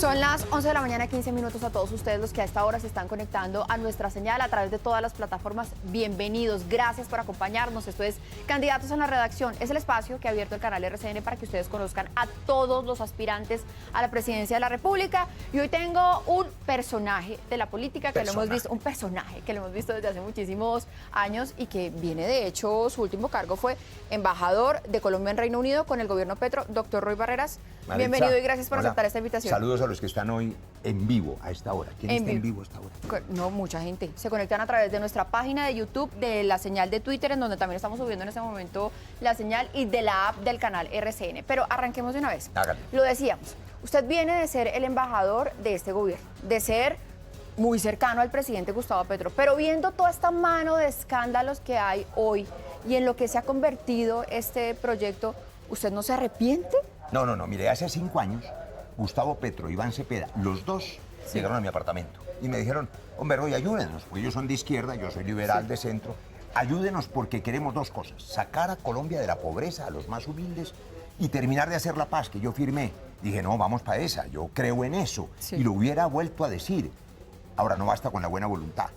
Son las 11 de la mañana, 15 minutos a todos ustedes los que a esta hora se están conectando a nuestra señal a través de todas las plataformas. Bienvenidos, gracias por acompañarnos. Esto es Candidatos en la Redacción. Es el espacio que ha abierto el canal RCN para que ustedes conozcan a todos los aspirantes a la presidencia de la República. Y hoy tengo un personaje de la política que lo hemos visto, un personaje que lo hemos visto desde hace muchísimos años y que viene, de hecho, su último cargo fue embajador de Colombia en Reino Unido con el gobierno Petro, doctor Roy Barreras. Maritza, bienvenido y gracias por aceptar esta invitación. Saludos a los que están hoy en vivo a esta hora. ¿Quién está en vivo a esta hora? No, mucha gente. Se conectan a través de nuestra página de YouTube, de la señal de Twitter, en donde también estamos subiendo en este momento la señal, y de la app del canal RCN. Pero arranquemos de una vez. Hágale. Lo decíamos, usted viene de ser el embajador de este gobierno, de ser muy cercano al presidente Gustavo Petro, pero viendo toda esta mano de escándalos que hay hoy y en lo que se ha convertido este proyecto, ¿usted no se arrepiente? No, mire, hace 5 años, Gustavo Petro y Iván Cepeda, los dos llegaron a mi apartamento y me dijeron, hombre, Roy, ayúdenos, porque ellos son de izquierda, yo soy liberal, de centro, ayúdenos porque queremos 2 cosas, sacar a Colombia de la pobreza, a los más humildes, y terminar de hacer la paz, que yo firmé. Dije, no, vamos para esa, yo creo en eso, y lo hubiera vuelto a decir. Ahora, no basta con la buena voluntad.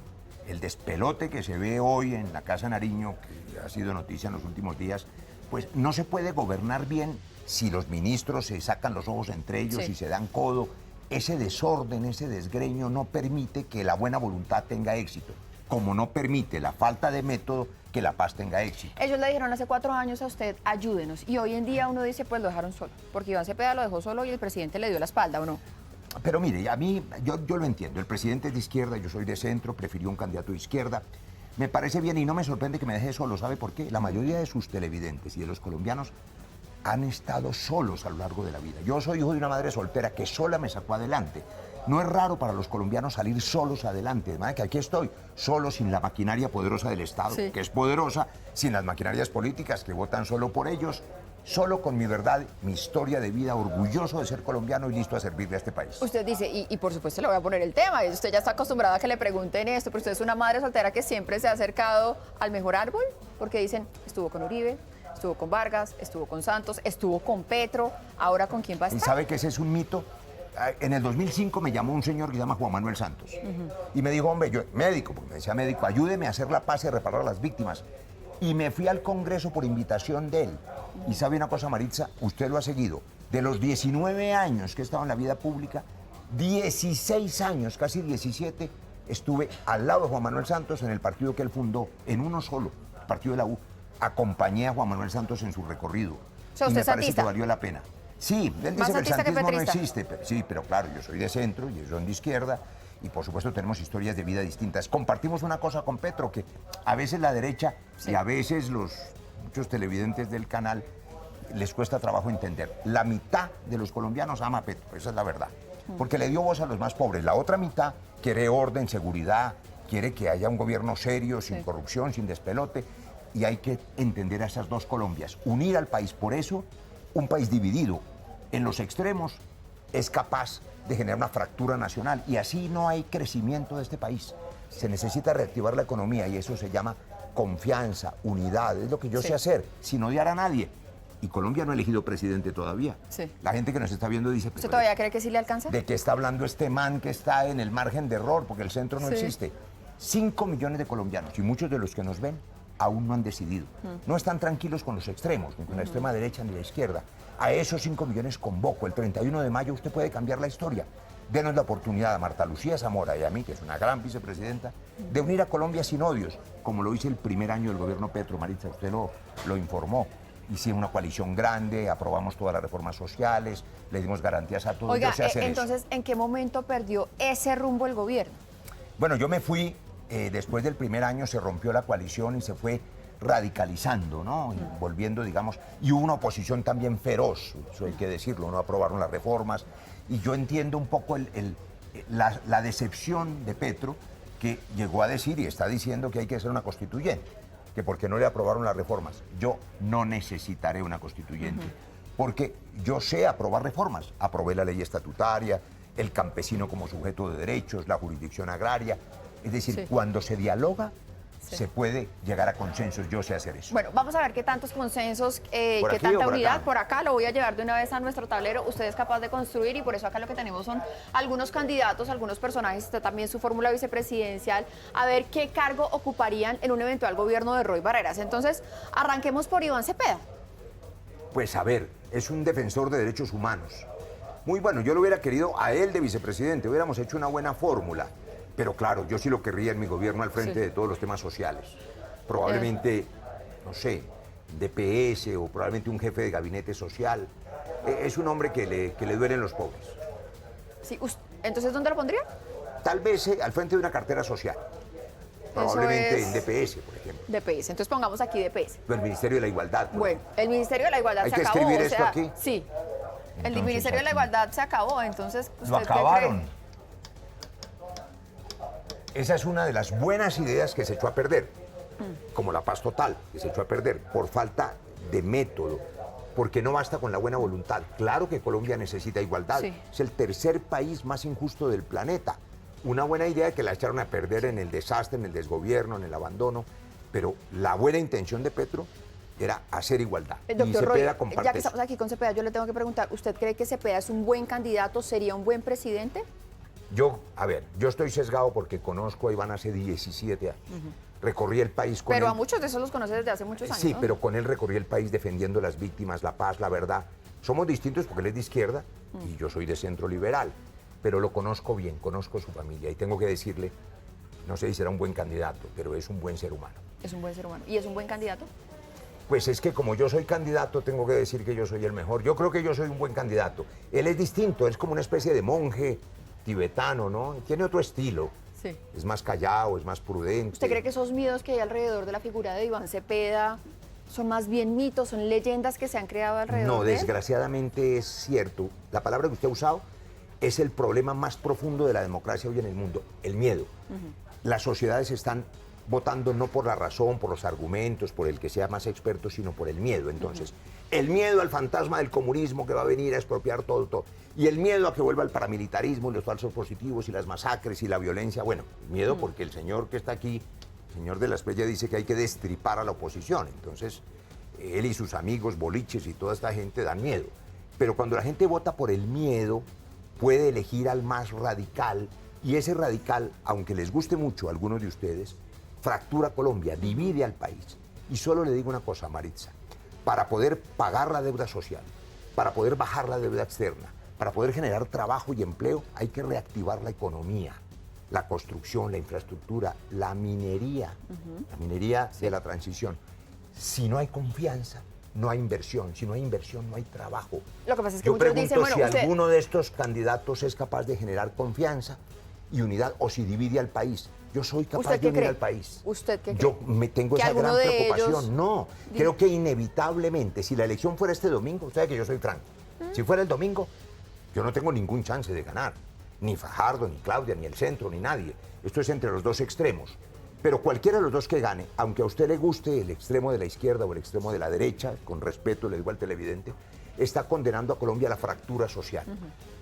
El despelote que se ve hoy en la Casa Nariño, que ha sido noticia en los últimos días, pues no se puede gobernar bien si los ministros se sacan los ojos entre ellos y se dan codo. Ese desorden, ese desgreño no permite que la buena voluntad tenga éxito, como no permite la falta de método que la paz tenga éxito. Ellos le dijeron hace 4 años a usted, ayúdenos, y hoy en día uno dice, pues lo dejaron solo, porque Iván Cepeda lo dejó solo y el presidente le dio la espalda, ¿o no? Pero mire, a mí, yo lo entiendo, el presidente es de izquierda, yo soy de centro, prefirió un candidato de izquierda. Me parece bien y no me sorprende que me deje solo, ¿sabe por qué? La mayoría de sus televidentes y de los colombianos han estado solos a lo largo de la vida. Yo soy hijo de una madre soltera que sola me sacó adelante. No es raro para los colombianos salir solos adelante, de manera que aquí estoy, solo, sin la maquinaria poderosa del Estado, que es poderosa, sin las maquinarias políticas que votan solo por ellos, solo con mi verdad, mi historia de vida, orgulloso de ser colombiano y listo a servirle a este país. Usted dice, y por supuesto le voy a poner el tema, y usted ya está acostumbrado a que le pregunten esto, pero usted es una madre soltera que siempre se ha acercado al mejor árbol, porque dicen, estuvo con Uribe, estuvo con Vargas, estuvo con Santos, estuvo con Petro, ahora ¿con quién va a estar? ¿Y sabe que ese es un mito? En el 2005 me llamó un señor que se llama Juan Manuel Santos y me dijo, hombre, yo médico, porque me decía médico, ayúdeme a hacer la paz y a reparar a las víctimas. Y me fui al Congreso por invitación de él. Y sabe una cosa, Maritza, usted lo ha seguido. De los 19 años que he estado en la vida pública, 16 años, casi 17, estuve al lado de Juan Manuel Santos en el partido que él fundó, en uno solo, el partido de la U. Acompañé a Juan Manuel Santos en su recorrido. O sea, y ¿usted me parece santista? que valió la pena. Sí, él dice que el santismo no existe. Sí, pero claro, yo soy de centro y ellos son de izquierda. Y por supuesto tenemos historias de vida distintas. Compartimos una cosa con Petro, que a veces la derecha y a veces muchos televidentes del canal les cuesta trabajo entender. La mitad de los colombianos ama a Petro, esa es la verdad. Porque le dio voz a los más pobres. La otra mitad quiere orden, seguridad, quiere que haya un gobierno serio, sin corrupción, sin despelote. Y hay que entender a esas 2 Colombias, unir al país. Por eso, un país dividido en los extremos es capaz de generar una fractura nacional y así no hay crecimiento de este país. Se necesita reactivar la economía y eso se llama confianza, unidad, es lo que yo sé hacer, sin odiar a nadie. Y Colombia no ha elegido presidente todavía. La gente que nos está viendo dice... ¿Usted todavía cree que sí le alcanza? ¿De qué está hablando este man que está en el margen de error? Porque el centro no existe. 5 millones de colombianos y muchos de los que nos ven aún no han decidido. No están tranquilos con los extremos, ni con la extrema derecha ni la izquierda. A esos 5 millones convoco. El 31 de mayo usted puede cambiar la historia. Denos la oportunidad a Marta Lucía Zamora y a mí, que es una gran vicepresidenta, de unir a Colombia sin odios, como lo hice el primer año del gobierno Petro. Maritza, usted lo informó. Hicimos una coalición grande, aprobamos todas las reformas sociales, le dimos garantías a todos. Oiga, yo sé hacer entonces, eso. ¿en qué momento perdió ese rumbo el gobierno? Bueno, yo me fui, después del primer año se rompió la coalición y se fue radicalizando, ¿no? Y volviendo, digamos, y hubo una oposición también feroz, eso hay que decirlo, no aprobaron las reformas. Y yo entiendo un poco la decepción de Petro, que llegó a decir y está diciendo que hay que hacer una constituyente, que porque no le aprobaron las reformas. Yo no necesitaré una constituyente, porque yo sé aprobar reformas. Aprobé la ley estatutaria, el campesino como sujeto de derechos, la jurisdicción agraria. Es decir, cuando se dialoga, se puede llegar a consensos. Yo sé hacer eso. Bueno, vamos a ver qué tantos consensos, qué tanta unidad. Por acá lo voy a llevar de una vez a nuestro tablero. Usted es capaz de construir y por eso acá lo que tenemos son algunos candidatos, algunos personajes, está también su fórmula vicepresidencial, a ver qué cargo ocuparían en un eventual gobierno de Roy Barreras. Entonces, arranquemos por Iván Cepeda. Pues a ver, es un defensor de derechos humanos. Muy bueno, yo lo hubiera querido a él de vicepresidente, hubiéramos hecho una buena fórmula. Pero claro, yo sí lo querría en mi gobierno al frente de todos los temas sociales. Probablemente, no sé, DPS o probablemente un jefe de gabinete social. Es un hombre que le duelen los pobres. Sí, entonces, ¿dónde lo pondría? Tal vez al frente de una cartera social. Probablemente en DPS, por ejemplo. DPS, entonces pongamos aquí DPS. El Ministerio de la Igualdad. Bueno, el Ministerio de la Igualdad se acabó. ¿Hay que escribir esto aquí? Sí. El Ministerio de la Igualdad se acabó, entonces... Lo acabaron. Esa es una de las buenas ideas que se echó a perder, como la paz total, que se echó a perder por falta de método, porque no basta con la buena voluntad. Claro que Colombia necesita igualdad, es el tercer país más injusto del planeta. Una buena idea que la echaron a perder en el desastre, en el desgobierno, en el abandono, pero la buena intención de Petro era hacer igualdad. Doctor y Cepeda Roy, comparte ya que estamos aquí con Cepeda, yo le tengo que preguntar, ¿usted cree que Cepeda es un buen candidato, sería un buen presidente? Yo estoy sesgado porque conozco a Iván hace 17 años. Recorrí el país con él. Pero a muchos de esos los conoce desde hace muchos años. Sí, pero con él recorrí el país defendiendo las víctimas, la paz, la verdad. Somos distintos porque él es de izquierda y yo soy de centro liberal, pero lo conozco bien, conozco su familia y tengo que decirle, no sé si será un buen candidato, pero es un buen ser humano. Es un buen ser humano. ¿Y es un buen candidato? Pues es que como yo soy candidato, tengo que decir que yo soy el mejor. Yo creo que yo soy un buen candidato. Él es distinto, es como una especie de monje tibetano, ¿no? Tiene otro estilo. Sí. Es más callado, es más prudente. ¿Usted cree que esos miedos que hay alrededor de la figura de Iván Cepeda son más bien mitos, son leyendas que se han creado alrededor No, de él? desgraciadamente es cierto. La palabra que usted ha usado es el problema más profundo de la democracia hoy en el mundo, el miedo. Las sociedades están votando no por la razón, por los argumentos, por el que sea más experto, sino por el miedo. Entonces, el miedo al fantasma del comunismo que va a venir a expropiar todo. Y el miedo a que vuelva el paramilitarismo y los falsos positivos y las masacres y la violencia. Bueno, miedo porque el señor que está aquí, el señor de la Espriella, dice que hay que destripar a la oposición. Entonces, él y sus amigos, boliches y toda esta gente dan miedo. Pero cuando la gente vota por el miedo, puede elegir al más radical. Y ese radical, aunque les guste mucho a algunos de ustedes, fractura Colombia, divide al país. Y solo le digo una cosa, Maritza, para poder pagar la deuda social, para poder bajar la deuda externa, para poder generar trabajo y empleo, hay que reactivar la economía, la construcción, la infraestructura, la minería de la transición. Si no hay confianza, no hay inversión. Si no hay inversión, no hay trabajo. Lo que pasa es que yo muchos pregunto dicen, bueno, si alguno de estos candidatos es capaz de generar confianza y unidad, o si divide al país. Yo soy capaz de unir al país. ¿Usted qué cree? Yo me tengo esa gran preocupación. No, creo que inevitablemente, si la elección fuera este domingo, usted sabe que yo soy franco, si fuera el domingo, yo no tengo ningún chance de ganar. Ni Fajardo, ni Claudia, ni el centro, ni nadie. Esto es entre los dos extremos. Pero cualquiera de los dos que gane, aunque a usted le guste el extremo de la izquierda o el extremo de la derecha, con respeto, le digo al televidente, está condenando a Colombia a la fractura social.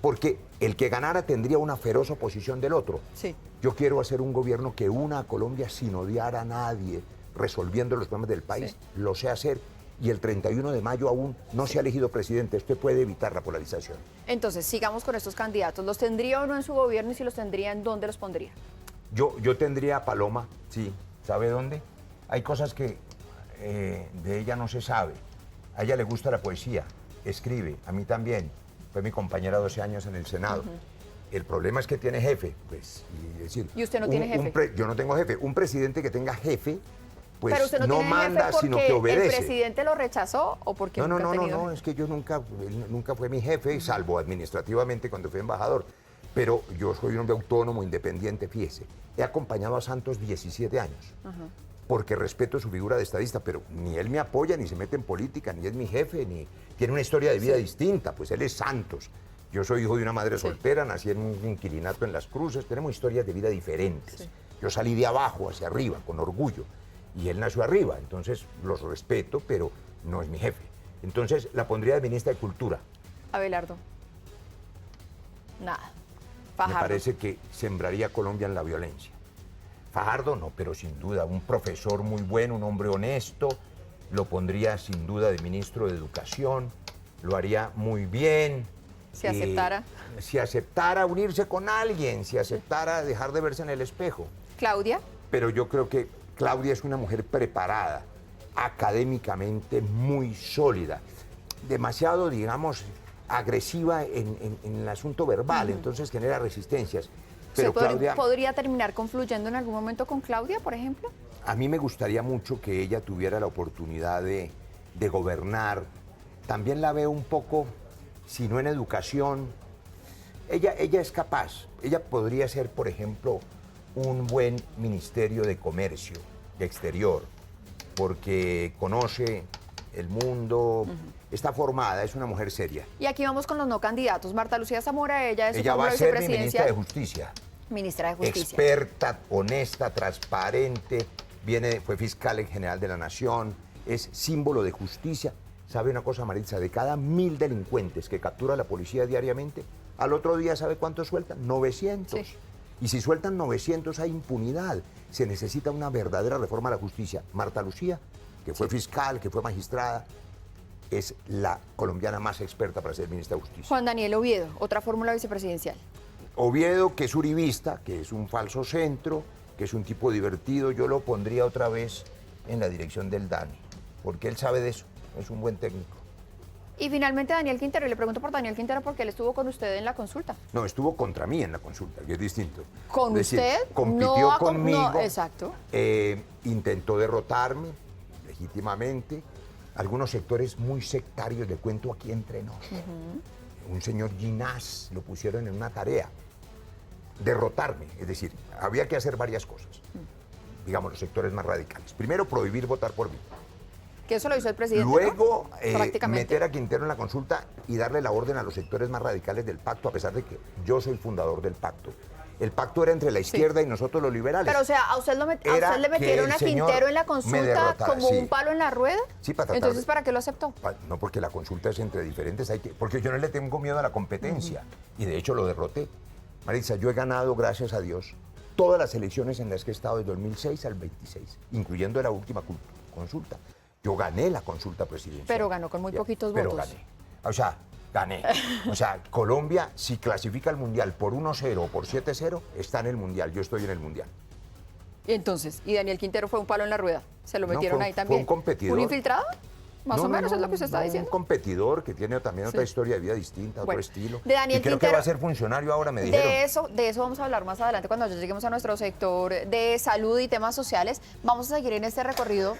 Porque el que ganara tendría una feroz oposición del otro. Sí. Yo quiero hacer un gobierno que una a Colombia sin odiar a nadie, resolviendo los problemas del país. Sí. Lo sé hacer. Y el 31 de mayo aún no se ha elegido presidente. Usted puede evitar la polarización. Entonces, sigamos con estos candidatos. ¿Los tendría o no en su gobierno? Y si los tendría, ¿en dónde los pondría? Yo tendría a Paloma, sí. ¿Sabe dónde? Hay cosas que de ella no se sabe. A ella le gusta la poesía, escribe, a mí también. Fue mi compañera 12 años en el Senado. El problema es que tiene jefe, pues. Y, decir, ¿y usted no tiene jefe? Yo no tengo jefe. Un presidente que tenga jefe, pues pero usted no manda, sino que obedece. ¿El presidente lo rechazó o porque no, es que yo él nunca fue mi jefe, salvo administrativamente cuando fui embajador. Pero yo soy un hombre autónomo, independiente, fíjese. He acompañado a Santos 17 años, porque respeto su figura de estadista, pero ni él me apoya, ni se mete en política, ni es mi jefe, ni tiene una historia de vida distinta, pues él es Santos. Yo soy hijo de una madre soltera, nací en un inquilinato en Las Cruces, tenemos historias de vida diferentes. Yo salí de abajo hacia arriba, con orgullo, y él nació arriba, entonces los respeto, pero no es mi jefe. Entonces la pondría de ministra de Cultura. Abelardo. Nada. Fajardo. Me parece que sembraría a Colombia en la violencia. Fajardo no, pero sin duda, un profesor muy bueno, un hombre honesto, lo pondría sin duda de ministro de Educación, lo haría muy bien. Si aceptara. Si aceptara unirse con alguien, si aceptara dejar de verse en el espejo. Claudia. Pero yo creo que Claudia es una mujer preparada, académicamente muy sólida, demasiado, digamos, agresiva en el asunto verbal, entonces genera resistencias. Pero Claudia, ¿podría terminar confluyendo en algún momento con Claudia, por ejemplo? A mí me gustaría mucho que ella tuviera la oportunidad de gobernar. También la veo un poco, si no en educación, ella es capaz. Ella podría ser, por ejemplo, un buen ministerio de comercio, de exterior, porque conoce el mundo, está formada, es una mujer seria. Y aquí vamos con los no candidatos. Marta Lucía Zamora, ella va a ser ministra de Justicia. Ministra de Justicia. Experta, honesta, transparente, fue fiscal general de la Nación, es símbolo de justicia. ¿Sabe una cosa, Maritza? De cada 1000 delincuentes que captura la policía diariamente, al otro día, ¿sabe cuántos sueltan? 900. Sí. Y si sueltan 900 hay impunidad. Se necesita una verdadera reforma a la justicia. Marta Lucía, que fue fiscal, que fue magistrada, es la colombiana más experta para ser ministra de Justicia. Juan Daniel Oviedo, otra fórmula vicepresidencial. Oviedo, que es uribista, que es un falso centro, que es un tipo divertido, yo lo pondría otra vez en la dirección del Dani, porque él sabe de eso, es un buen técnico. Y finalmente Daniel Quintero, y le pregunto por Daniel Quintero porque él estuvo con usted en la consulta. No, estuvo contra mí en la consulta, que es distinto. ¿Con usted? Compitió conmigo. No, exacto. Intentó derrotarme legítimamente. Algunos sectores muy sectarios, le cuento aquí entre nos. Un señor Ginás lo pusieron en una tarea, derrotarme. Es decir, había que hacer varias cosas. Digamos, los sectores más radicales. Primero, prohibir votar por mí. Que eso lo hizo el presidente, luego, ¿no? Meter a Quintero en la consulta y darle la orden a los sectores más radicales del pacto, a pesar de que yo soy fundador del pacto. El pacto era entre la izquierda y nosotros los liberales. Pero, o sea, ¿a usted le metieron a Quintero en la consulta como un palo en la rueda? Sí, para tratar. Entonces, ¿para qué lo aceptó? No, porque la consulta es entre diferentes. Porque yo no le tengo miedo a la competencia. Y de hecho lo derroté. Maritza, yo he ganado, gracias a Dios, todas las elecciones en las que he estado de 2006 al 26, incluyendo la última consulta. Yo gané la consulta presidencial. Pero ganó con muy poquitos votos. Pero gané. O sea, gané. O sea, Colombia, si clasifica al Mundial por 1-0 o por 7-0, está en el Mundial. Yo estoy en el Mundial. Y entonces, ¿y Daniel Quintero fue un palo en la rueda? ¿Se lo metieron ahí también? Fue un competidor. ¿Un infiltrado? Más o menos es lo que usted está diciendo. Un competidor que tiene también otra historia de vida distinta, otro estilo. De Daniel y creo Quintero, que va a ser funcionario ahora, me dijeron. De eso vamos a hablar más adelante cuando ya lleguemos a nuestro sector de salud y temas sociales. Vamos a seguir en este recorrido,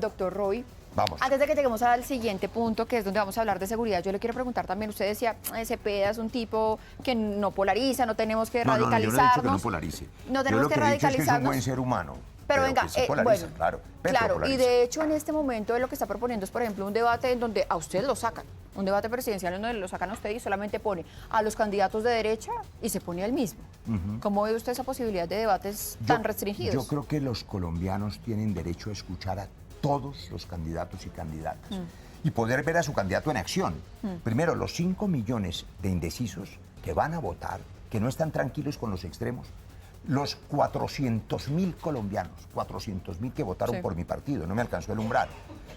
doctor Roy. Vamos. Antes de que lleguemos al siguiente punto, que es donde vamos a hablar de seguridad, yo le quiero preguntar también, usted decía, Cepeda es un tipo que no polariza, no tenemos que radicalizarnos. No, yo no he dicho que no polarice. No tenemos que radicalizarnos. Yo lo que he dicho es que es un buen ser humano. Pero venga, que se polariza, bueno, claro, y de hecho en este momento lo que está proponiendo es, por ejemplo, un debate en donde a usted lo sacan, un debate presidencial en donde lo sacan a usted y solamente pone a los candidatos de derecha y se pone al mismo. ¿Cómo ve usted esa posibilidad de debates tan restringidos? Yo creo que los colombianos tienen derecho a escuchar a todos los candidatos y candidatas y poder ver a su candidato en acción. Primero, los 5 millones de indecisos que van a votar, que no están tranquilos con los extremos, los 400.000 colombianos, 400.000 que votaron por mi partido, no me alcanzó el umbral,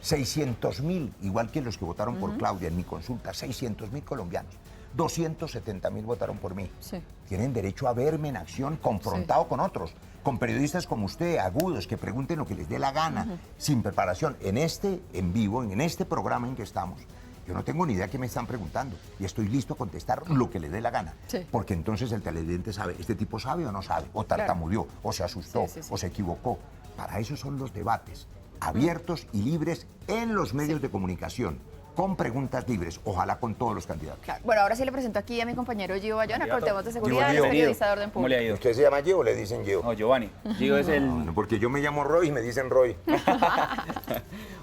600.000, igual que los que votaron por Claudia en mi consulta, 600.000 colombianos, 270.000 votaron por mí. Sí. Tienen derecho a verme en acción, confrontado con otros, con periodistas como usted, agudos, que pregunten lo que les dé la gana, sin preparación. En vivo, en este programa en que estamos, yo no tengo ni idea qué me están preguntando y estoy listo a contestar lo que le dé la gana. Sí. Porque entonces el televidente sabe, ¿este tipo sabe o no sabe? O tartamudeó, o se asustó, o se equivocó. Para eso son los debates, abiertos y libres en los medios de comunicación, con preguntas libres, ojalá con todos los candidatos. Claro. Bueno, ahora sí le presento aquí a mi compañero Gio Bayona con temas de seguridad, el periodista de orden público. ¿Cómo le ha ido? ¿Usted se llama Gio o le dicen Gio? No, Giovanni. Gio es el... No, porque yo me llamo Roy y me dicen Roy.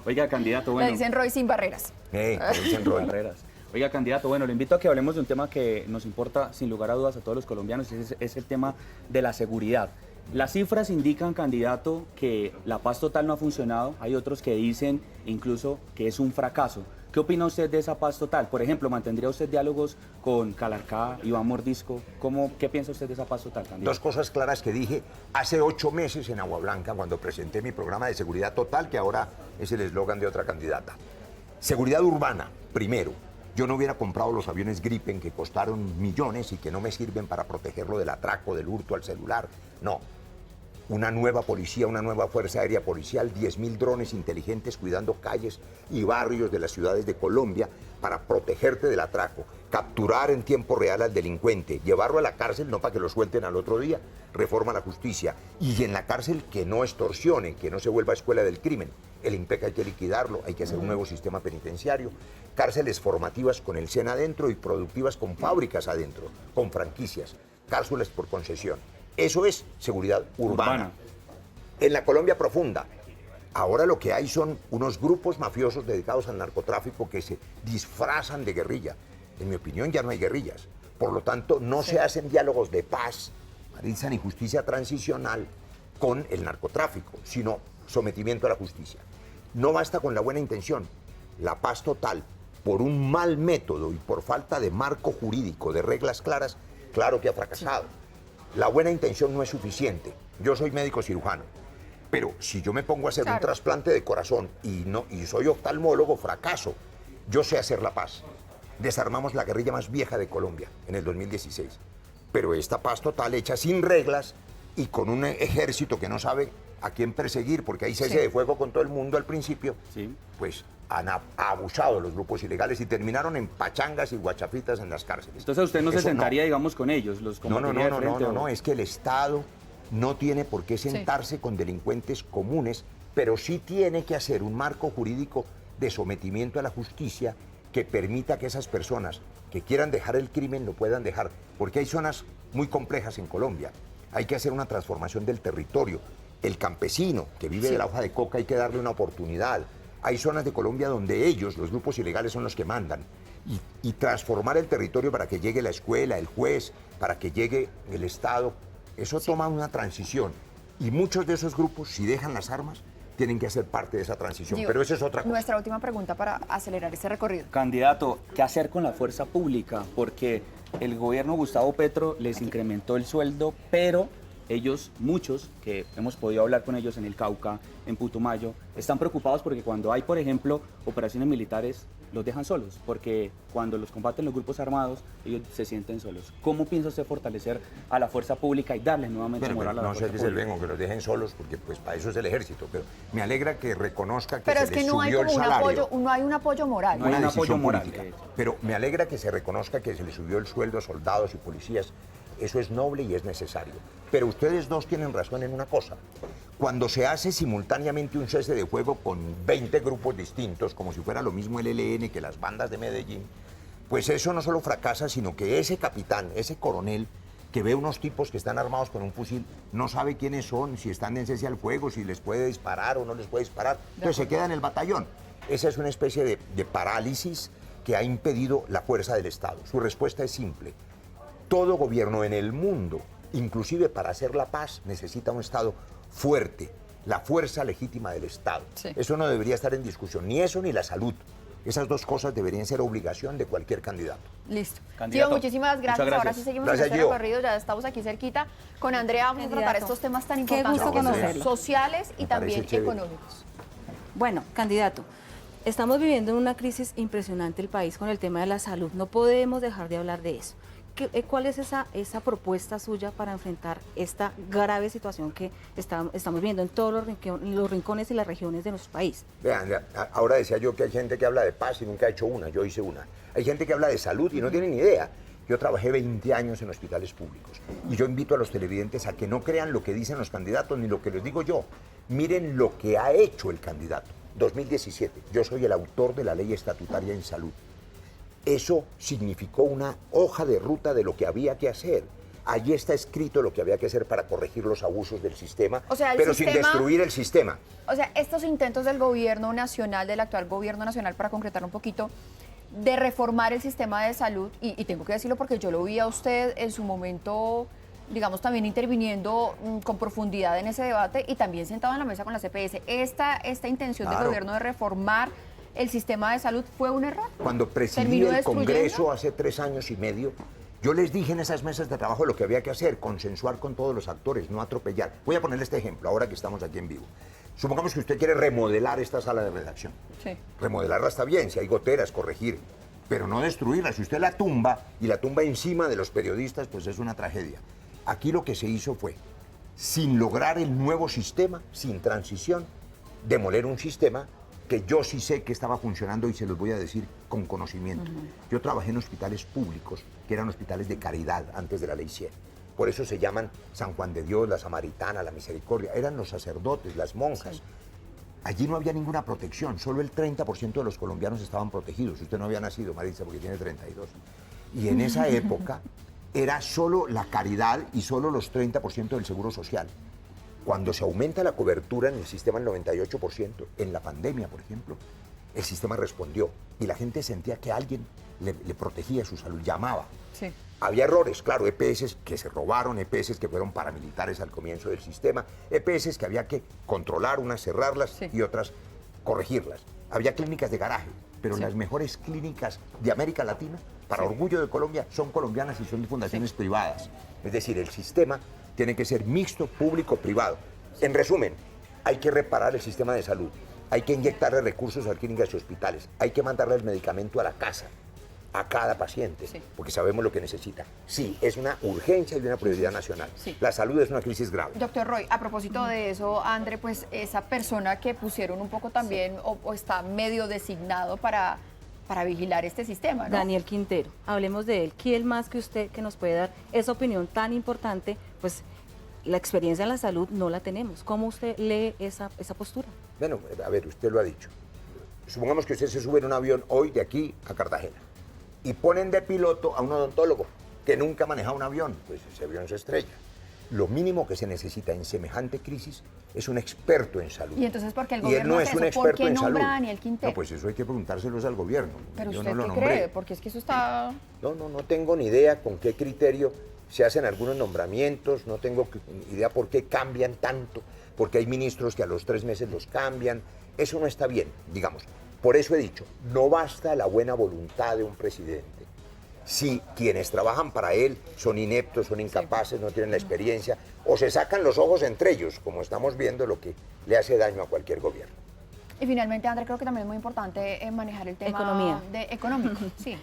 Oiga, candidato, bueno... Le dicen Roy sin barreras. Me dicen Roy. Barreras. Oiga, candidato, bueno, le invito a que hablemos de un tema que nos importa sin lugar a dudas a todos los colombianos, es el tema de la seguridad. Las cifras indican, candidato, que la paz total no ha funcionado. Hay otros que dicen incluso que es un fracaso. ¿Qué opina usted de esa paz total? Por ejemplo, ¿mantendría usted diálogos con Calarcá, Iván Mordisco? ¿Qué piensa usted de esa paz total, candidato? Dos cosas claras que dije hace 8 meses en Agua Blanca, cuando presenté mi programa de seguridad total, que ahora es el eslogan de otra candidata. Seguridad urbana, primero. Yo no hubiera comprado los aviones Gripen que costaron millones y que no me sirven para protegerlo del atraco, del hurto al celular. No. Una nueva policía, una nueva fuerza aérea policial, 10.000 drones inteligentes cuidando calles y barrios de las ciudades de Colombia para protegerte del atraco, capturar en tiempo real al delincuente, llevarlo a la cárcel, no para que lo suelten al otro día, reforma a la justicia, y en la cárcel que no extorsione, que no se vuelva escuela del crimen. El IMPEC hay que liquidarlo, hay que hacer un nuevo sistema penitenciario, cárceles formativas con el SEN adentro y productivas con fábricas adentro, con franquicias, cárceles por concesión. Eso es seguridad urbana. En la Colombia profunda, ahora lo que hay son unos grupos mafiosos dedicados al narcotráfico que se disfrazan de guerrilla. En mi opinión ya no hay guerrillas. Por lo tanto, no se hacen diálogos de paz, Maritza, ni justicia transicional con el narcotráfico, sino sometimiento a la justicia. No basta con la buena intención. La paz total, por un mal método y por falta de marco jurídico, de reglas claras, claro que ha fracasado. La buena intención no es suficiente. Yo soy médico cirujano, pero si yo me pongo a hacer un trasplante de corazón y soy oftalmólogo, fracaso. Yo sé hacer la paz. Desarmamos la guerrilla más vieja de Colombia en el 2016. Pero esta paz total hecha sin reglas y con un ejército que no sabe a quién perseguir, porque hay cese de fuego con todo el mundo al principio, pues han abusado los grupos ilegales y terminaron en pachangas y guachafitas en las cárceles. Entonces usted no se sentaría, digamos, con ellos, los No, es que el Estado no tiene por qué sentarse con delincuentes comunes, pero sí tiene que hacer un marco jurídico de sometimiento a la justicia que permita que esas personas que quieran dejar el crimen lo puedan dejar, porque hay zonas muy complejas en Colombia. Hay que hacer una transformación del territorio. El campesino que vive de la hoja de coca hay que darle una oportunidad. Hay zonas de Colombia donde ellos, los grupos ilegales, son los que mandan. Y transformar el territorio para que llegue la escuela, el juez, para que llegue el Estado, eso toma una transición. Y muchos de esos grupos, si dejan las armas, tienen que hacer parte de esa transición. Pero eso es otra cosa. Nuestra última pregunta para acelerar este recorrido. Candidato, ¿qué hacer con la fuerza pública? Porque el gobierno Gustavo Petro les incrementó el sueldo, pero ellos, muchos, que hemos podido hablar con ellos en el Cauca, en Putumayo, están preocupados porque cuando hay, por ejemplo, operaciones militares, los dejan solos, porque cuando los combaten los grupos armados, ellos se sienten solos. ¿Cómo piensa usted fortalecer a la fuerza pública y darles nuevamente moral a la fuerza pública? No sé qué es el vengo, que los dejen solos, porque pues para eso es el ejército, pero me alegra que reconozca que pero se es que les no hay subió el como salario. no hay un apoyo moral. No hay un apoyo moral. Política. Pero me alegra que se reconozca que se les subió el sueldo a soldados y policías. Eso es noble y es necesario. Pero ustedes dos tienen razón en una cosa. Cuando se hace simultáneamente un cese de fuego con 20 grupos distintos, como si fuera lo mismo el ELN que las bandas de Medellín, pues eso no solo fracasa, sino que ese capitán, ese coronel, que ve unos tipos que están armados con un fusil, no sabe quiénes son, si están en cese al fuego, si les puede disparar o no les puede disparar. Entonces se queda en el batallón. Esa es una especie de parálisis que ha impedido la fuerza del Estado. Su respuesta es simple. Todo gobierno en el mundo, inclusive para hacer la paz, necesita un Estado fuerte, la fuerza legítima del Estado. Eso no debería estar en discusión, ni eso ni la salud. Esas dos cosas deberían ser obligación de cualquier candidato. Listo. Gio, muchísimas gracias. Ahora sí seguimos en este recorrido, ya estamos aquí cerquita. Con Andrea vamos a tratar estos temas tan importantes, sociales y también económicos. Bueno, candidato, estamos viviendo en una crisis impresionante el país con el tema de la salud. No podemos dejar de hablar de eso. ¿Cuál es esa propuesta suya para enfrentar esta grave situación que estamos viendo en todos los rincones y las regiones de nuestro país? Vean, ahora decía yo que hay gente que habla de paz y nunca ha hecho una, yo hice una. Hay gente que habla de salud y no tiene ni idea. Yo trabajé 20 años en hospitales públicos y yo invito a los televidentes a que no crean lo que dicen los candidatos ni lo que les digo yo. Miren lo que ha hecho el candidato. 2017, yo soy el autor de la ley estatutaria en salud. Eso significó una hoja de ruta de lo que había que hacer. Allí está escrito lo que había que hacer para corregir los abusos del sistema, pero sin destruir el sistema. O sea, estos intentos del gobierno nacional, del actual gobierno nacional, para concretar un poquito, de reformar el sistema de salud, y tengo que decirlo porque yo lo vi a usted en su momento, digamos, también interviniendo con profundidad en ese debate y también sentado en la mesa con la CPS. Esta intención del gobierno de reformar el sistema de salud fue un error. Cuando presidí el Congreso hace 3 años y medio, yo les dije en esas mesas de trabajo lo que había que hacer, consensuar con todos los actores, no atropellar. Voy a ponerle este ejemplo, ahora que estamos aquí en vivo. Supongamos que usted quiere remodelar esta sala de redacción. Sí. Remodelarla está bien, si hay goteras, corregir, pero no destruirla. Si usted la tumba y la tumba encima de los periodistas, pues es una tragedia. Aquí lo que se hizo fue, sin lograr el nuevo sistema, sin transición, demoler un sistema que yo sí sé que estaba funcionando y se los voy a decir con conocimiento. Yo trabajé en hospitales públicos, que eran hospitales de caridad antes de la Ley 100. Por eso se llaman San Juan de Dios, la Samaritana, la Misericordia. Eran los sacerdotes, las monjas. Sí. Allí no había ninguna protección, solo el 30% de los colombianos estaban protegidos. Usted no había nacido, Maritza, porque tiene 32. Y en esa época era solo la caridad y solo los 30% del seguro social. Cuando se aumenta la cobertura en el sistema al 98%, en la pandemia, por ejemplo, el sistema respondió y la gente sentía que alguien le protegía su salud, llamaba. Sí. Había errores, claro, EPS que se robaron, EPS que fueron paramilitares al comienzo del sistema, EPS que había que controlar, unas cerrarlas sí. y otras corregirlas. Había clínicas de garaje, pero sí. las mejores clínicas de América Latina, para sí. orgullo de Colombia, son colombianas y son de fundaciones sí. privadas. Es decir, el sistema tiene que ser mixto, público-privado. En resumen, hay que reparar el sistema de salud, hay que inyectarle recursos a clínicas y hospitales, hay que mandarle el medicamento a la casa, a cada paciente, sí. porque sabemos lo que necesita. Sí, es una urgencia y una prioridad nacional. Sí. La salud es una crisis grave. Doctor Roy, a propósito de eso, André, pues esa persona que pusieron un poco también, sí. o está medio designado para vigilar este sistema, ¿no? Daniel Quintero, hablemos de él. ¿Quién más que usted que nos puede dar esa opinión tan importante? Pues la experiencia en la salud no la tenemos. ¿Cómo usted lee esa postura? Bueno, a ver, usted lo ha dicho. Supongamos que usted se sube en un avión hoy de aquí a Cartagena y ponen de piloto a un odontólogo que nunca ha manejado un avión, pues ese avión se estrella. Lo mínimo que se necesita en semejante crisis es un experto en salud. ¿Y entonces por qué el gobierno hace eso? ¿Por qué nombra a Daniel Quintero? No, pues eso hay que preguntárselos al gobierno. ¿Pero yo usted no lo qué nombré. cree? Porque es que eso está... No tengo ni idea con qué criterio se hacen algunos nombramientos, no tengo idea por qué cambian tanto, porque hay ministros que a los 3 meses los cambian. Eso no está bien, digamos. Por eso he dicho, no basta la buena voluntad de un presidente. Si quienes trabajan para él son ineptos, son incapaces, no tienen la experiencia, o se sacan los ojos entre ellos, como estamos viendo, lo que le hace daño a cualquier gobierno. Y finalmente, André, creo que también es muy importante manejar el tema económico. Sí.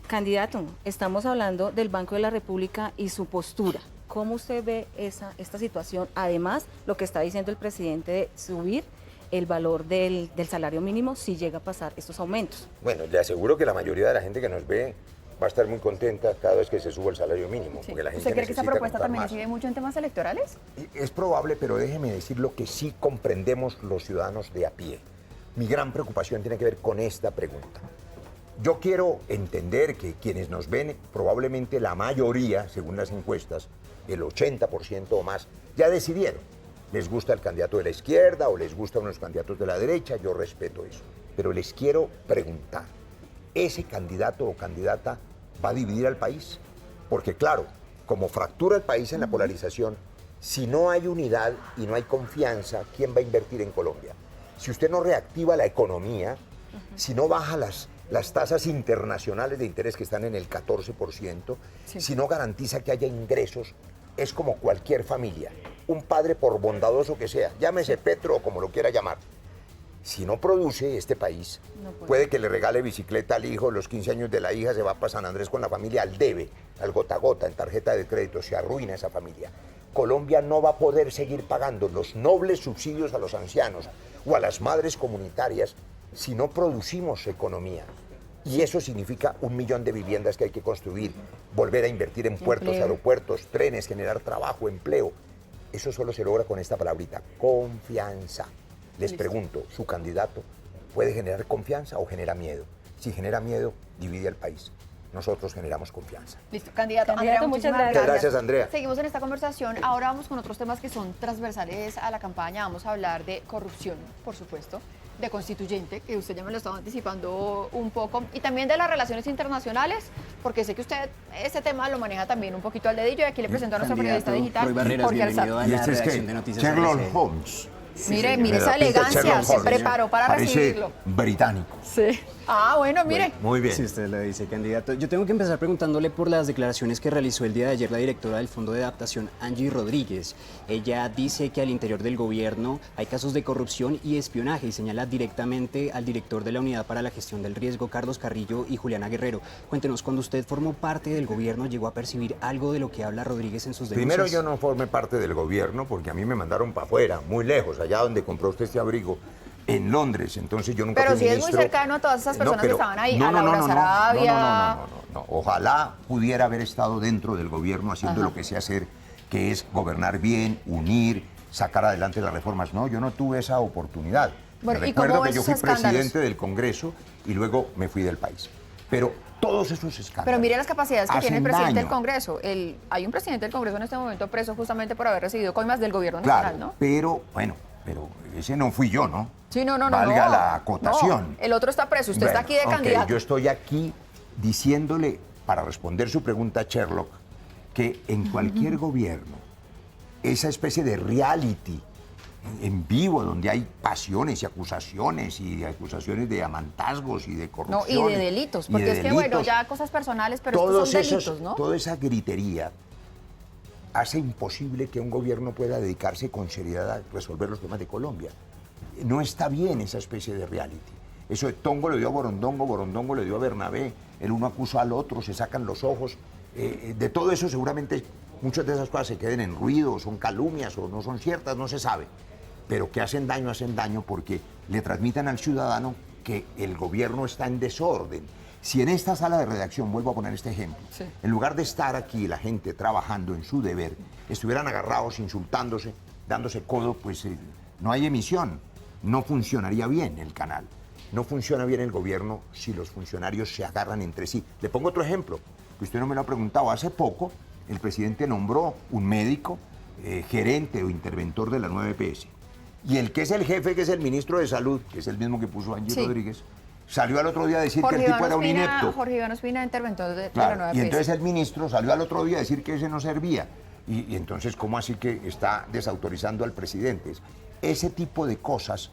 Candidato, estamos hablando del Banco de la República y su postura. ¿Cómo usted ve esta situación? Además, lo que está diciendo el presidente de subir el valor del salario mínimo si llega a pasar estos aumentos. Bueno, le aseguro que la mayoría de la gente que nos ve va a estar muy contenta cada vez que se suba el salario mínimo. Sí. Porque la gente ¿Usted cree que esa propuesta también más. incide mucho en temas electorales? Es probable, pero déjeme decir lo que sí comprendemos los ciudadanos de a pie. Mi gran preocupación tiene que ver con esta pregunta. Yo quiero entender que quienes nos ven, probablemente la mayoría, según las encuestas, el 80% o más, ya decidieron. Les gusta el candidato de la izquierda o les gustan unos candidatos de la derecha, yo respeto eso. Pero les quiero preguntar, ¿ese candidato o candidata va a dividir al país? Porque claro, como fractura el país en la polarización, si no hay unidad y no hay confianza, ¿quién va a invertir en Colombia? Si usted no reactiva la economía, si no baja las tasas internacionales de interés que están en el 14%, sí. si no garantiza que haya ingresos, es como cualquier familia. Un padre, por bondadoso que sea, llámese Petro o como lo quiera llamar, si no produce este país, puede que le regale bicicleta al hijo, los 15 años de la hija se va para San Andrés con la familia al debe, al gota a gota, en tarjeta de crédito, se arruina esa familia. Colombia no va a poder seguir pagando los nobles subsidios a los ancianos o a las madres comunitarias si no producimos economía. Y eso significa 1 millón de viviendas que hay que construir, volver a invertir en puertos, aeropuertos, trenes, generar trabajo, empleo. Eso solo se logra con esta palabrita, confianza. Les pregunto, ¿su candidato puede generar confianza o genera miedo? Si genera miedo, divide al país. Nosotros generamos confianza. Listo, candidato Andrea, muchas gracias. Muchas gracias, Andrea. Seguimos en esta conversación. Ahora vamos con otros temas que son transversales a la campaña. Vamos a hablar de corrupción, por supuesto, de constituyente, que usted ya me lo estaba anticipando un poco, y también de las relaciones internacionales, porque sé que usted ese tema lo maneja también un poquito al dedillo, y aquí le presento a nuestro periodista digital, Roy Barreras, Jorge bienvenido Alzate. a la redacción de Noticias Sherlock ABC. Holmes. Mire esa elegancia, se preparó para recibirlo. Británico. Sí. Ah, bueno, mire. Bueno, muy bien. Si usted lo dice, candidato. Yo tengo que empezar preguntándole por las declaraciones que realizó el día de ayer la directora del Fondo de Adaptación, Angie Rodríguez. Ella dice que al interior del gobierno hay casos de corrupción y espionaje y señala directamente al director de la Unidad para la Gestión del Riesgo, Carlos Carrillo, y Juliana Guerrero. Cuéntenos, cuando usted formó parte del gobierno, ¿llegó a percibir algo de lo que habla Rodríguez en sus denuncias? Primero, yo no formé parte del gobierno porque a mí me mandaron para afuera, muy lejos, allá donde compró usted este abrigo, en Londres. Entonces yo nunca Pero fui sí ministro. es muy cercano a todas esas personas que estaban ahí, a Laura no, Sarabia. no. Ojalá pudiera haber estado dentro del gobierno haciendo lo que sé hacer, que es gobernar bien, unir, sacar adelante las reformas. No, yo no tuve esa oportunidad. Bueno, recuerdo que yo fui escándalos? presidente del Congreso y luego me fui del país. Pero todos esos escándalos. Pero mire las capacidades que tiene el presidente del daño. Congreso. Hay un presidente del Congreso en este momento preso justamente por haber recibido coimas del gobierno nacional, Claro, ¿no? pero ese no fui yo, ¿no? Sí, no. Valga la acotación. No, el otro está preso, usted está aquí de candidato. Yo estoy aquí diciéndole, para responder su pregunta a Sherlock, que en cualquier gobierno, esa especie de reality en vivo, donde hay pasiones y acusaciones de amantazgos y de corrupción. No, y de delitos, porque es que, bueno, ya cosas personales, pero estos son delitos, ¿no? Toda esa gritería hace imposible que un gobierno pueda dedicarse con seriedad a resolver los temas de Colombia. No está bien esa especie de reality. Eso de Tongo le dio a Borondongo, Borondongo le dio a Bernabé, el uno acusa al otro, se sacan los ojos. De todo eso seguramente muchas de esas cosas se queden en ruido, son calumnias o no son ciertas, no se sabe. Pero que hacen daño porque le transmiten al ciudadano que el gobierno está en desorden. Si en esta sala de redacción, vuelvo a poner este ejemplo, en lugar de estar aquí la gente trabajando en su deber, estuvieran agarrados, insultándose, dándose codo, pues no hay emisión. No funcionaría bien el canal. No funciona bien el gobierno si los funcionarios se agarran entre sí. Le pongo otro ejemplo, que usted no me lo ha preguntado. Hace poco, el presidente nombró un médico, gerente o interventor de la nueva EPS. Y el que es el jefe, que es el ministro de Salud, que es el mismo que puso Angie Rodríguez, salió al otro día a decir que el tipo era un inepto. Jorge Iván Ospina, interventor de Claro, la nueva y EPS. entonces el ministro salió al otro día a decir que ese no servía. Y entonces, ¿cómo así que está desautorizando al presidente? Ese tipo de cosas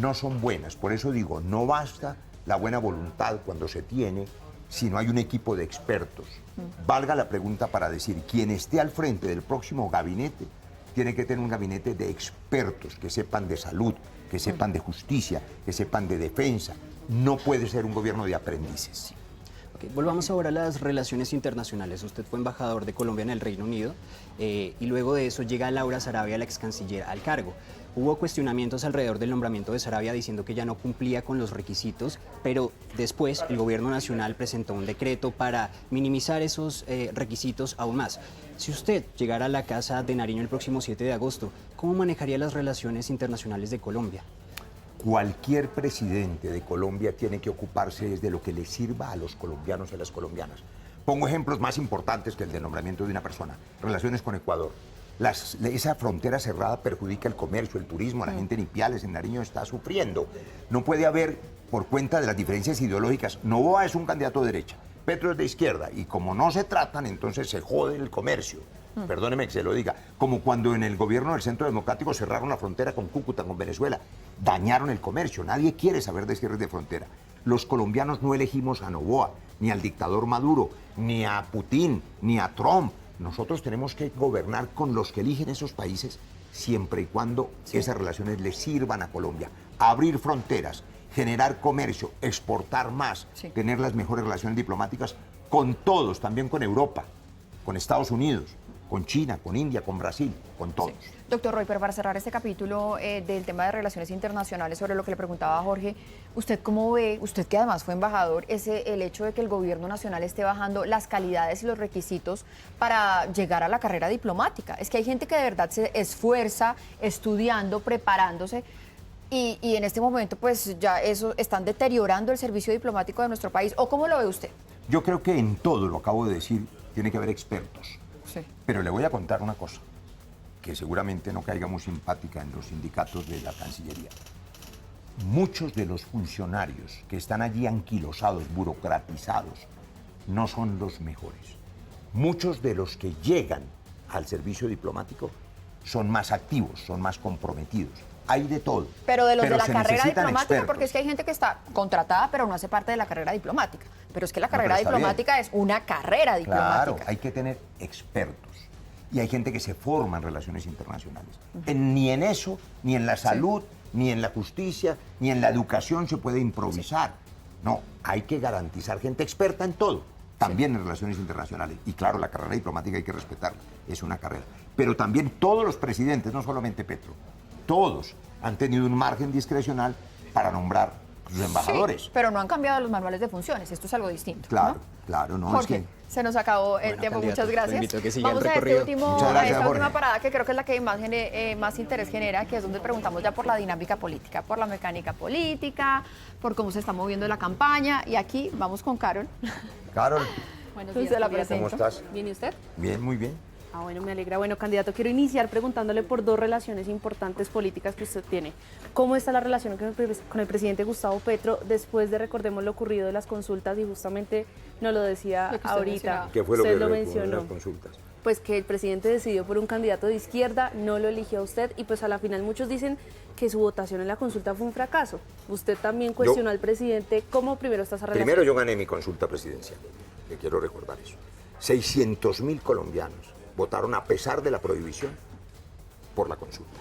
no son buenas. Por eso digo, no basta la buena voluntad cuando se tiene si no hay un equipo de expertos. Valga la pregunta para decir, quien esté al frente del próximo gabinete tiene que tener un gabinete de expertos que sepan de salud, que sepan de justicia, que sepan de defensa. No puede ser un gobierno de aprendices. Okay, volvamos ahora a las relaciones internacionales. Usted fue embajador de Colombia en el Reino Unido y luego de eso llega Laura Sarabia, la ex canciller, al cargo. Hubo cuestionamientos alrededor del nombramiento de Sarabia diciendo que ya no cumplía con los requisitos, pero después el gobierno nacional presentó un decreto para minimizar esos requisitos aún más. Si usted llegara a la Casa de Nariño el próximo 7 de agosto, ¿cómo manejaría las relaciones internacionales de Colombia? Cualquier presidente de Colombia tiene que ocuparse de lo que le sirva a los colombianos y a las colombianas. Pongo ejemplos más importantes que el del nombramiento de una persona. Relaciones con Ecuador. Esa frontera cerrada perjudica el comercio, el turismo, la gente en Ipiales, en Nariño está sufriendo. No puede haber, por cuenta de las diferencias ideológicas, Noboa es un candidato de derecha, Petro es de izquierda, y como no se tratan, entonces se jode el comercio. Perdóneme que se lo diga. Como cuando en el gobierno del Centro Democrático cerraron la frontera con Cúcuta, con Venezuela, dañaron el comercio. Nadie quiere saber de cierres de frontera. Los colombianos no elegimos a Noboa, ni al dictador Maduro, ni a Putin, ni a Trump. Nosotros tenemos que gobernar con los que eligen esos países siempre y cuando esas relaciones les sirvan a Colombia. Abrir fronteras, generar comercio, exportar más, tener las mejores relaciones diplomáticas con todos, también con Europa, con Estados Unidos, con China, con India, con Brasil, con todos. Sí. Doctor Roy, pero para cerrar este capítulo del tema de relaciones internacionales, sobre lo que le preguntaba Jorge, ¿usted cómo ve, usted que además fue embajador, el hecho de que el gobierno nacional esté bajando las calidades y los requisitos para llegar a la carrera diplomática? Es que hay gente que de verdad se esfuerza estudiando, preparándose, y en este momento pues ya eso están deteriorando el servicio diplomático de nuestro país. ¿O cómo lo ve usted? Yo creo que en todo, lo acabo de decir, tiene que haber expertos. Sí. Pero le voy a contar una cosa, que seguramente no caiga muy simpática en los sindicatos de la Cancillería. Muchos de los funcionarios que están allí anquilosados, burocratizados, no son los mejores. Muchos de los que llegan al servicio diplomático son más activos, son más comprometidos. hay de todo. Pero de los de la se carrera necesitan diplomática, expertos. porque es que hay gente que está contratada, pero no hace parte de la carrera diplomática. Pero es que la No, carrera pero está diplomática es una carrera diplomática. Claro, hay que tener expertos. Y hay gente que se forma en relaciones internacionales. Ni en eso, ni en la salud, ni en la justicia, ni en la educación se puede improvisar. No, hay que garantizar gente experta en todo, también en relaciones internacionales. Y claro, la carrera diplomática hay que respetarla, es una carrera. Pero también todos los presidentes, no solamente Petro, todos han tenido un margen discrecional para nombrar sus embajadores. Sí, pero no han cambiado los manuales de funciones, esto es algo distinto. Claro, ¿no? claro, no Jorge, es que... se nos acabó el Bueno, tiempo, candidato, muchas lo gracias. invito a que siga el Vamos a recorrido. Muchas gracias, esta última Jorge. parada que creo que es la que más interés genera, que es donde preguntamos ya por la dinámica política, por la mecánica política, por cómo se está moviendo la campaña. Y aquí vamos con Carol. Carol, Buenos Entonces, días, la candidato. ¿cómo presento. estás? ¿Bien y usted? Bien, muy bien. Ah, bueno, me alegra. Bueno, candidato, quiero iniciar preguntándole por dos relaciones importantes políticas que usted tiene. ¿Cómo está la relación con el presidente Gustavo Petro después de, recordemos, lo ocurrido de las consultas? Y justamente nos lo decía Lo que usted ahorita. mencionaba. ¿Qué fue lo Usted que lo recuerdo en mencionó. las consultas? Pues que el presidente decidió por un candidato de izquierda, no lo eligió a usted y pues a la final muchos dicen que su votación en la consulta fue un fracaso. Usted también cuestionó al presidente. ¿Cómo primero está esa relación? Primero yo gané mi consulta presidencial, que quiero recordar eso. 600.000 colombianos votaron a pesar de la prohibición por la consulta.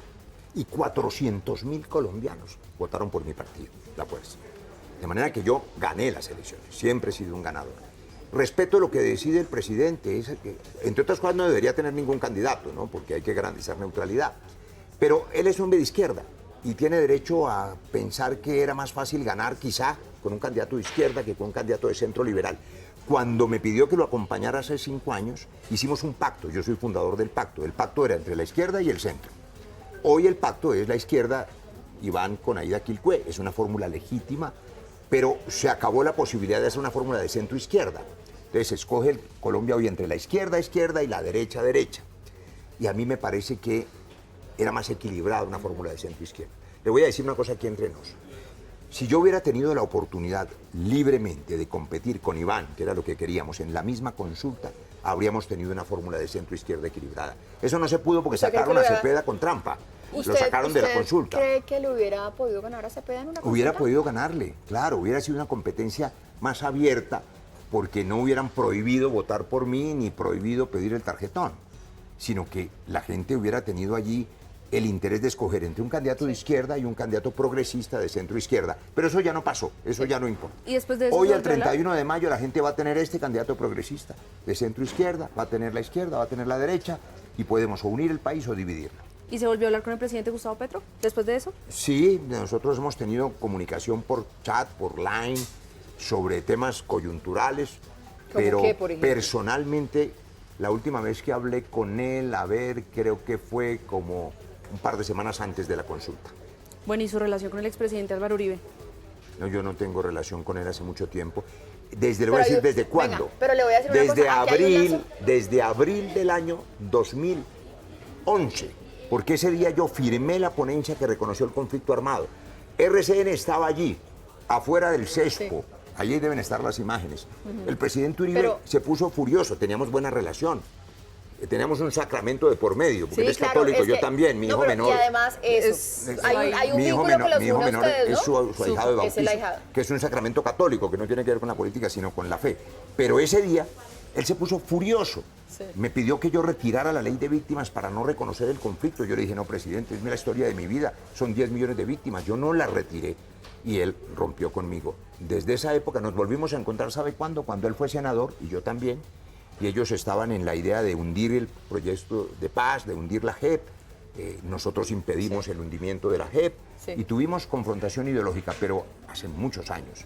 Y 400.000 colombianos votaron por mi partido, La Fuerza. De manera que yo gané las elecciones, siempre he sido un ganador. Respeto lo que decide el presidente, es que, entre otras cosas no debería tener ningún candidato, ¿no? Porque hay que garantizar neutralidad. Pero él es hombre de izquierda y tiene derecho a pensar que era más fácil ganar quizá con un candidato de izquierda que con un candidato de centro liberal. Cuando me pidió que lo acompañara hace 5 años, hicimos un pacto, yo soy fundador del pacto. El pacto era entre la izquierda y el centro. Hoy el pacto es la izquierda y van con Aida Quilcué, es una fórmula legítima, pero se acabó la posibilidad de hacer una fórmula de centro-izquierda. Entonces se escoge Colombia hoy entre la izquierda y la derecha. Y a mí me parece que era más equilibrada una fórmula de centro-izquierda. Le voy a decir una cosa aquí entre nos. Si yo hubiera tenido la oportunidad libremente de competir con Iván, que era lo que queríamos, en la misma consulta, habríamos tenido una fórmula de centro-izquierda equilibrada. Eso no se pudo porque sacaron a Cepeda con trampa. Lo sacaron de la consulta. ¿Cree que le hubiera podido ganar a Cepeda en una consulta? Hubiera podido ganarle, claro, hubiera sido una competencia más abierta porque no hubieran prohibido votar por mí ni prohibido pedir el tarjetón, sino que la gente hubiera tenido allí el interés de escoger entre un candidato de izquierda y un candidato progresista de centro izquierda. Pero eso ya no pasó, eso ya no importa. Y después de eso, hoy, ¿se el volvió a hablar? 31 de mayo, la gente va a tener este candidato progresista de centro izquierda, va a tener la izquierda, va a tener la derecha y podemos o unir el país o dividirlo. ¿Y se volvió a hablar con el presidente Gustavo Petro después de eso? Sí, nosotros hemos tenido comunicación por chat, por line, sobre temas coyunturales, pero qué, por ejemplo? personalmente, la última vez que hablé con él, creo que fue como un par de semanas antes de la consulta. Bueno, ¿y su relación con el expresidente Álvaro Uribe? No, yo no tengo relación con él hace mucho tiempo. Le voy a Pero decir yo- desde venga, cuándo. pero le voy a decir una desde cosa, aquí hay un desde abril del año 2011, porque ese día yo firmé la ponencia que reconoció el conflicto armado. RCN estaba allí, afuera del CESPO. Allí deben estar las imágenes. El presidente Uribe Pero- se puso furioso, teníamos buena relación. Teníamos un sacramento de por medio, porque Sí, él es claro, católico, es yo que- también, mi no, hijo pero- menor. Y además eso, hay un Mi hijo vínculo menor- que los mi hijo une a menor ustedes, ¿no? es su ahijado de Que es el bautismo, ahijado. que es un sacramento católico, que no tiene que ver con la política, sino con la fe. Pero ese día, él se puso furioso. Me pidió que yo retirara la ley de víctimas para no reconocer el conflicto. Yo le dije, no, presidente, es la historia de mi vida, son 10 millones de víctimas, yo no la retiré. Y él rompió conmigo. Desde esa época nos volvimos a encontrar, ¿sabe cuándo? Cuando él fue senador, y yo también, y ellos estaban en la idea de hundir el proyecto de paz, de hundir la JEP. Nosotros impedimos el hundimiento de la JEP y tuvimos confrontación ideológica, pero hace muchos años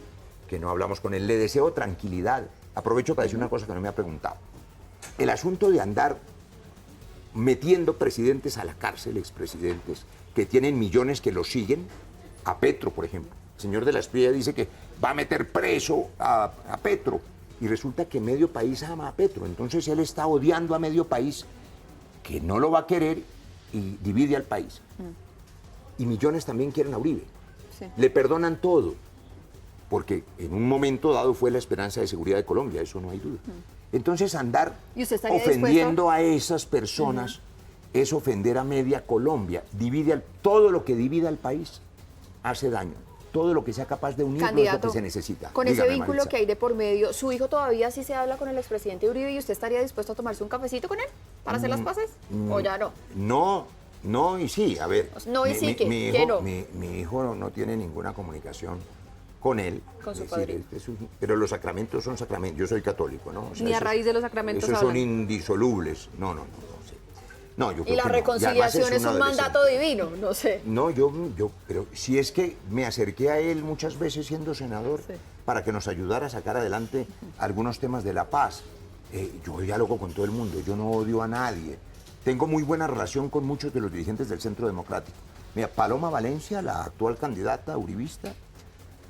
que no hablamos con él. Le deseo tranquilidad. Aprovecho para decir una cosa que no me ha preguntado. El asunto de andar metiendo presidentes a la cárcel, expresidentes, que tienen millones que los siguen, a Petro, por ejemplo. El señor de la Espriella dice que va a meter preso a Petro. Y resulta que medio país ama a Petro. Entonces él está odiando a medio país que no lo va a querer y divide al país. Y millones también quieren a Uribe. Le perdonan todo, porque en un momento dado fue la esperanza de seguridad de Colombia, eso no hay duda. Entonces andar ¿Y usted estaría ofendiendo a esas personas es ofender a media Colombia. Todo lo que divide al país hace daño. Todo lo que sea capaz de unirlo es lo que se necesita. Con Dígame, ese vínculo Maritza. que hay de por medio, ¿su hijo todavía sí se habla con el expresidente Uribe y usted estaría dispuesto a tomarse un cafecito con él para hacer las paces? ¿O ya no? No y sí, a ver. No y sí, ¿qué? Mi ¿Qué hijo, no? mi hijo no tiene ninguna comunicación con él. Con su Es padrino. decir, pero los sacramentos son sacramentos. Yo soy católico, ¿no? O sea, Ni a esos- raíz de los sacramentos Esos son hablan. indisolubles. No sé. No, yo creo Y la que no. reconciliación además es un adolescente. mandato divino, no sé. No, pero si es que me acerqué a él muchas veces siendo senador para que nos ayudara a sacar adelante algunos temas de la paz. Yo dialogo con todo el mundo, yo no odio a nadie. Tengo muy buena relación con muchos de los dirigentes del Centro Democrático. Mira, Paloma Valencia, la actual candidata uribista,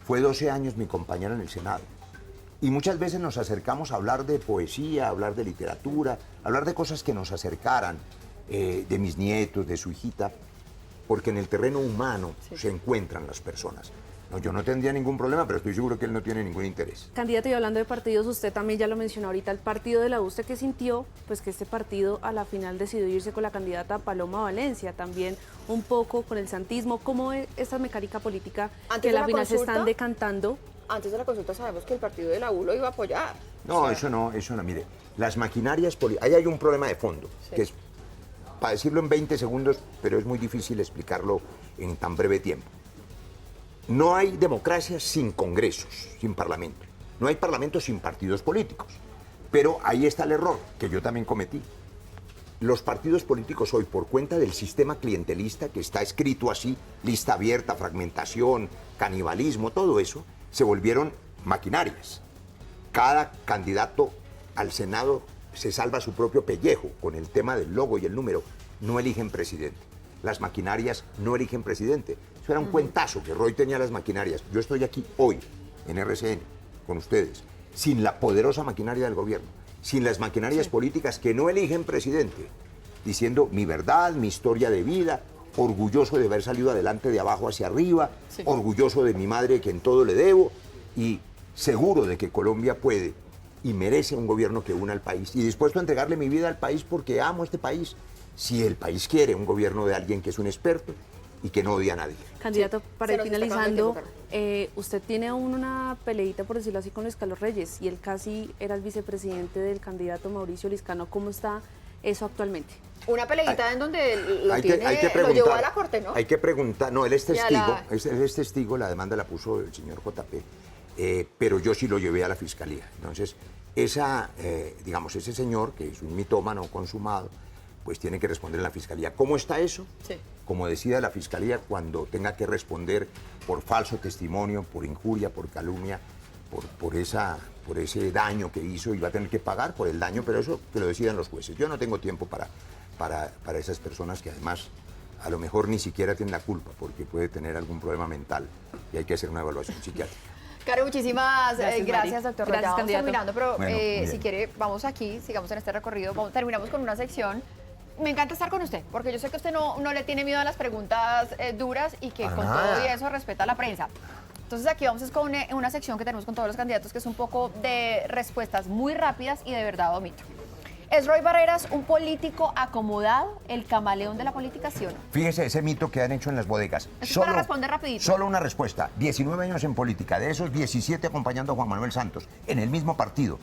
fue 12 años mi compañera en el Senado. Y muchas veces nos acercamos a hablar de poesía, a hablar de literatura, a hablar de cosas que nos acercaran, de mis nietos, de su hijita, porque en el terreno humano se encuentran las personas. No, yo no tendría ningún problema, pero estoy seguro que él no tiene ningún interés. Candidato, y hablando de partidos, usted también ya lo mencionó ahorita, el partido de la U, ¿usted qué sintió? Pues que este partido a la final decidió irse con la candidata Paloma Valencia, también un poco con el santismo. ¿Cómo es esta mecánica política Antes que de a la la final se consulta, están decantando? Antes de la consulta sabemos que el partido de la U lo iba a apoyar. No, O sea, eso no. Mire, las maquinarias políticas, ahí hay un problema de fondo, que es, para decirlo en 20 segundos, pero es muy difícil explicarlo en tan breve tiempo. No hay democracia sin congresos, sin parlamento. No hay parlamento sin partidos políticos. Pero ahí está el error, que yo también cometí. Los partidos políticos hoy, por cuenta del sistema clientelista, que está escrito así, lista abierta, fragmentación, canibalismo, todo eso, se volvieron maquinarias. Cada candidato al Senado se salva su propio pellejo con el tema del logo y el número. No eligen presidente. Las maquinarias no eligen presidente. Eso era un cuentazo que Roy tenía las maquinarias. Yo estoy aquí hoy, en RCN, con ustedes, sin la poderosa maquinaria del gobierno, sin las maquinarias políticas que no eligen presidente, diciendo mi verdad, mi historia de vida, orgulloso de haber salido adelante de abajo hacia arriba, orgulloso de mi madre que en todo le debo y seguro de que Colombia puede y merece un gobierno que una al país y dispuesto a entregarle mi vida al país porque amo este país, si el país quiere un gobierno de alguien que es un experto y que no odia a nadie. Candidato, para se ir nos está acabando finalizando, el tiempo, usted tiene aún una peleita, por decirlo así, con Luis Carlos Reyes, y él casi era el vicepresidente del candidato Mauricio Liscano. ¿Cómo está eso actualmente? Una peleita en donde lo Hay tiene, que lo preguntar, llevó a la corte, ¿no? Hay que preguntar, no, él es Y a testigo, la- él es testigo, la demanda la puso el señor JP, pero yo sí lo llevé a la fiscalía. Entonces, digamos, ese señor, que es un mitómano consumado, pues tiene que responder en la fiscalía. ¿Cómo está eso? Sí. Como decida la fiscalía cuando tenga que responder por falso testimonio, por injuria, por calumnia, por ese daño que hizo y va a tener que pagar por el daño, pero eso que lo decidan los jueces. Yo no tengo tiempo para esas personas que además a lo mejor ni siquiera tienen la culpa porque puede tener algún problema mental y hay que hacer una evaluación psiquiátrica. Caro, muchísimas Gracias, gracias, Mari. doctor. Gracias, Ya vamos candidato. terminando, pero Bueno, bien. si quiere, vamos aquí, sigamos en este recorrido. Terminamos con una sección. Me encanta estar con usted, porque yo sé que usted no le tiene miedo a las preguntas duras y que con nada. todo y eso respeta a la prensa. Entonces aquí vamos es con una sección que tenemos con todos los candidatos, que es un poco de respuestas muy rápidas y de verdad o mito. ¿Es Roy Barreras un político acomodado, el camaleón de la política, sí o no? Fíjese ese mito que han hecho en las bodegas. Es para responder rapidito. Solo una respuesta. 19 años en política, de esos 17 acompañando a Juan Manuel Santos, en el mismo partido.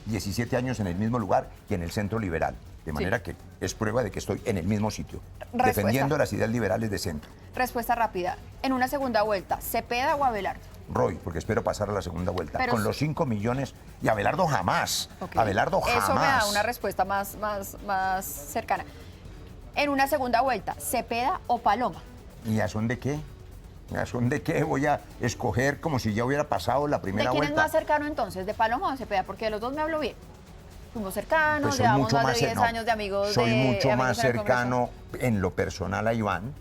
17 años en el mismo lugar y en el centro liberal. De manera que es prueba de que estoy en el mismo sitio, Respuesta. defendiendo las ideas liberales de centro. Respuesta rápida. En una segunda vuelta, ¿Cepeda o Abelardo? Roy, porque espero pasar a la segunda vuelta. Pero con sí. los 5 millones. Y Abelardo jamás. Ok. Abelardo jamás. Eso me da una respuesta más cercana. En una segunda vuelta, ¿Cepeda o Paloma? ¿Y a son de qué? ¿A son de qué voy a escoger como si ya hubiera pasado la ¿De primera quién es vuelta? más cercano entonces? ¿De Paloma o de Cepeda? Porque de los dos me hablo bien. Fuimos cercanos, Pues soy llevamos mucho más de más 10 no, años de amigos. soy de mucho amigos más en el Congreso. cercano en lo personal a Iván,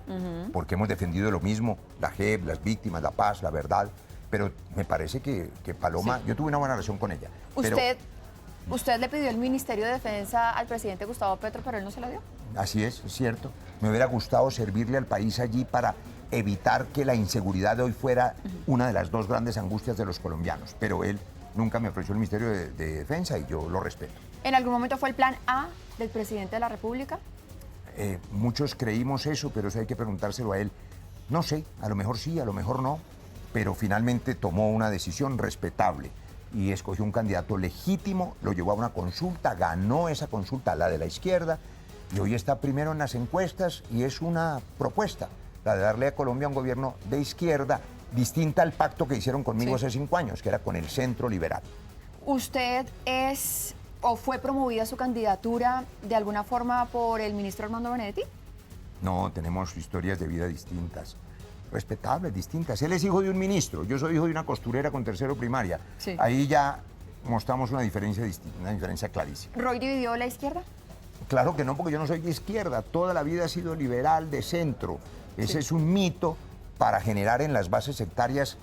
porque hemos defendido lo mismo, la JEP, las víctimas, la paz, la verdad, pero me parece que Paloma, yo tuve una buena relación con ella. pero ¿Usted le pidió el Ministerio de Defensa al presidente Gustavo Petro, pero él no se lo dio? así es cierto. Me hubiera gustado servirle al país allí para evitar que la inseguridad de hoy fuera una de las dos grandes angustias de los colombianos, pero él nunca me ofreció el Ministerio de Defensa y yo lo respeto. ¿En algún momento fue el plan A del presidente de la República? muchos creímos eso, pero eso hay que preguntárselo a él. No sé, a lo mejor sí, a lo mejor no, pero finalmente tomó una decisión respetable y escogió un candidato legítimo, lo llevó a una consulta, ganó esa consulta, la de la izquierda, y hoy está primero en las encuestas y es una propuesta, la de darle a Colombia un gobierno de izquierda, distinta al pacto que hicieron conmigo hace 5 años, que era con el centro liberal. ¿Usted es o fue promovida su candidatura de alguna forma por el ministro Armando Benedetti? No, tenemos historias de vida distintas, respetables, distintas. Él es hijo de un ministro, yo soy hijo de una costurera con tercero primaria. Sí. Ahí ya mostramos una diferencia distinta, una diferencia clarísima. ¿Roy dividió la izquierda? Claro que no, porque yo no soy de izquierda, toda la vida he sido liberal, de centro. Ese es un mito para generar en las bases sectarias,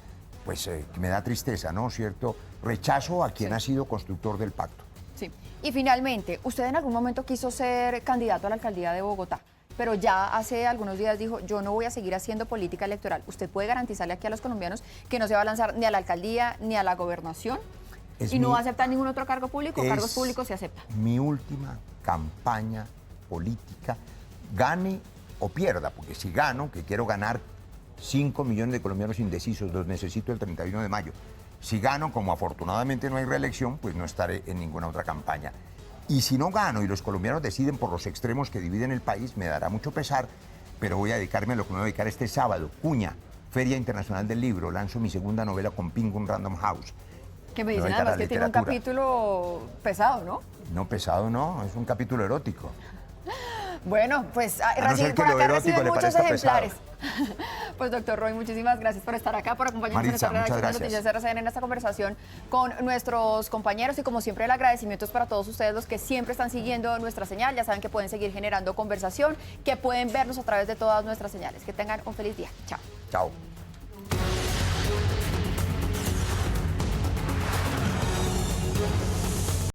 pues me da tristeza, ¿no? Cierto rechazo a quien ha sido constructor del pacto. Sí. Y finalmente, usted en algún momento quiso ser candidato a la alcaldía de Bogotá, pero ya hace algunos días dijo, yo no voy a seguir haciendo política electoral. ¿Usted puede garantizarle aquí a los colombianos que no se va a lanzar ni a la alcaldía ni a la gobernación? ¿Y no va a aceptar ningún otro cargo público? ¿Cargos públicos se acepta? Mi última campaña política, gane o pierda, porque si gano, que quiero ganar 5 millones de colombianos indecisos, los necesito el 31 de mayo. Si gano, como afortunadamente no hay reelección, pues no estaré en ninguna otra campaña. Y si no gano y los colombianos deciden por los extremos que dividen el país, me dará mucho pesar, pero voy a dedicarme a lo que me voy a dedicar este sábado. Cuña, Feria Internacional del Libro, lanzo mi segunda novela con Penguin Random House. Que me dicen además que tiene un capítulo pesado, ¿no? No, pesado no, es un capítulo erótico. Bueno, pues por acá reciben muchos ejemplares. Pues doctor Roy, muchísimas gracias por estar acá, por acompañarnos en esta redacción de Noticias RCN en esta conversación con nuestros compañeros y como siempre el agradecimiento es para todos ustedes los que siempre están siguiendo nuestra señal. Ya saben que pueden seguir generando conversación, que pueden vernos a través de todas nuestras señales. Que tengan un feliz día. Chao. Chao.